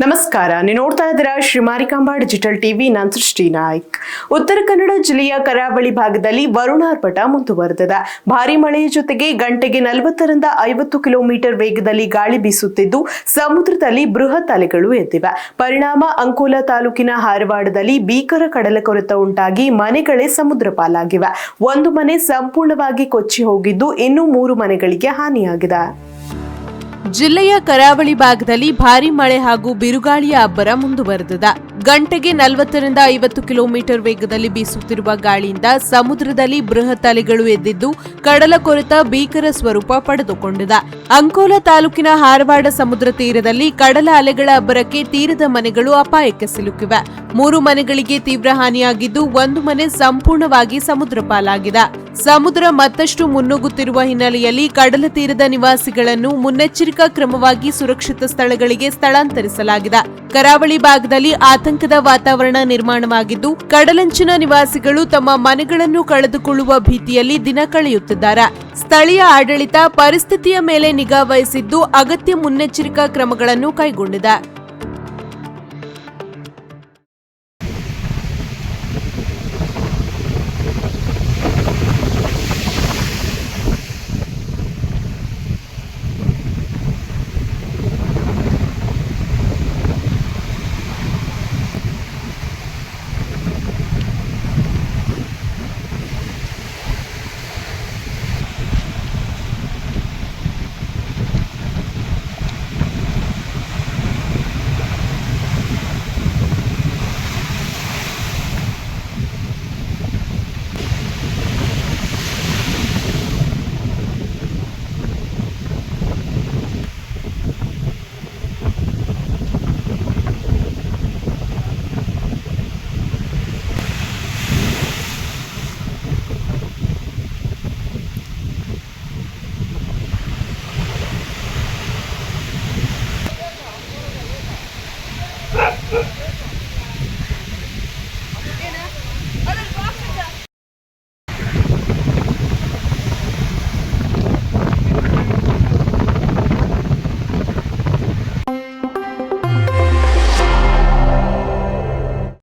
ನಮಸ್ಕಾರ, ನೀವು ನೋಡ್ತಾ ಇದ್ದೀರಾ ಶ್ರೀ ಮಾರಿಕಾಂಬಾ ಡಿಜಿಟಲ್ ಟಿವಿ. ನಾನು ಸೃಷ್ಟಿ ನಾಯ್ಕ್. ಉತ್ತರ ಕನ್ನಡ ಜಿಲ್ಲೆಯ ಕರಾವಳಿ ಭಾಗದಲ್ಲಿ ವರುಣಾರ್ಭಟ ಮುಂದುವರೆದಿದೆ. ಭಾರಿ ಮಳೆಯ ಜೊತೆಗೆ ಗಂಟೆಗೆ 40ರಿಂದ 50 ಕಿಲೋಮೀಟರ್ ವೇಗದಲ್ಲಿ ಗಾಳಿ ಬೀಸುತ್ತಿದ್ದು ಸಮುದ್ರದಲ್ಲಿ ಬೃಹತ್ ಅಲೆಗಳು ಎದ್ದಿವೆ. ಪರಿಣಾಮ ಅಂಕೋಲಾ ತಾಲೂಕಿನ ಹಾರವಾಡದಲ್ಲಿ ಭೀಕರ ಕಡಲಕೊರೆತ ಉಂಟಾಗಿ ಮನೆಗಳೇ ಸಮುದ್ರ ಪಾಲಾಗಿವೆ. ಒಂದು ಮನೆ ಸಂಪೂರ್ಣವಾಗಿ ಕೊಚ್ಚಿ ಹೋಗಿದ್ದು ಇನ್ನು 3 ಮನೆಗಳಿಗೆ ಹಾನಿಯಾಗಿದೆ. ಜಿಲ್ಲೆಯ ಕರಾವಳಿ ಭಾಗದಲ್ಲಿ ಭಾರೀ ಮಳೆ ಹಾಗೂ ಬಿರುಗಾಳಿಯ ಅಬ್ಬರ ಮುಂದುವರೆದಿದೆ. ಗಂಟೆಗೆ 40ರಿಂದ 50 ಕಿಲೋಮೀಟರ್ ವೇಗದಲ್ಲಿ ಬೀಸುತ್ತಿರುವ ಗಾಳಿಯಿಂದ ಸಮುದ್ರದಲ್ಲಿ ಬೃಹತ್ ಅಲೆಗಳು ಎದ್ದಿದ್ದು ಕಡಲ ಕೊರೆತ ಭೀಕರ ಸ್ವರೂಪ ಪಡೆದುಕೊಂಡಿದೆ. ಅಂಕೋಲಾ ತಾಲೂಕಿನ ಹಾರವಾಡ ಸಮುದ್ರ ತೀರದಲ್ಲಿ ಕಡಲ ಅಲೆಗಳ ಅಬ್ಬರಕ್ಕೆ ತೀರದ ಮನೆಗಳು ಅಪಾಯಕ್ಕೆ ಸಿಲುಕಿವೆ. 3 ಮನೆಗಳಿಗೆ ತೀವ್ರ ಹಾನಿಯಾಗಿದ್ದು 1 ಮನೆ ಸಂಪೂರ್ಣವಾಗಿ ಸಮುದ್ರ ಪಾಲಾಗಿದೆ. ಸಮುದ್ರ ಮತ್ತಷ್ಟು ಮುನ್ನುಗ್ಗುತ್ತಿರುವ ಹಿನ್ನೆಲೆಯಲ್ಲಿ ಕಡಲ ತೀರದ ನಿವಾಸಿಗಳನ್ನು ಮುನ್ನೆಚ್ಚರಿಕಾ ಕ್ರಮವಾಗಿ ಸುರಕ್ಷಿತ ಸ್ಥಳಗಳಿಗೆ ಸ್ಥಳಾಂತರಿಸಲಾಗಿದೆ. ಕರಾವಳಿ ಭಾಗದಲ್ಲಿ ಆತಂಕದ ವಾತಾವರಣ ನಿರ್ಮಾಣವಾಗಿದ್ದು ಕಡಲಂಚಿನ ನಿವಾಸಿಗಳು ತಮ್ಮ ಮನೆಗಳನ್ನು ಕಳೆದುಕೊಳ್ಳುವ ಭೀತಿಯಲ್ಲಿ ದಿನ ಕಳೆಯುತ್ತಿದ್ದಾರೆ. ಸ್ಥಳೀಯ ಆಡಳಿತ ಪರಿಸ್ಥಿತಿಯ ಮೇಲೆ ನಿಗಾ ವಹಿಸಿದ್ದು ಅಗತ್ಯ ಮುನ್ನೆಚ್ಚರಿಕಾ ಕ್ರಮಗಳನ್ನು ಕೈಗೊಂಡಿದೆ.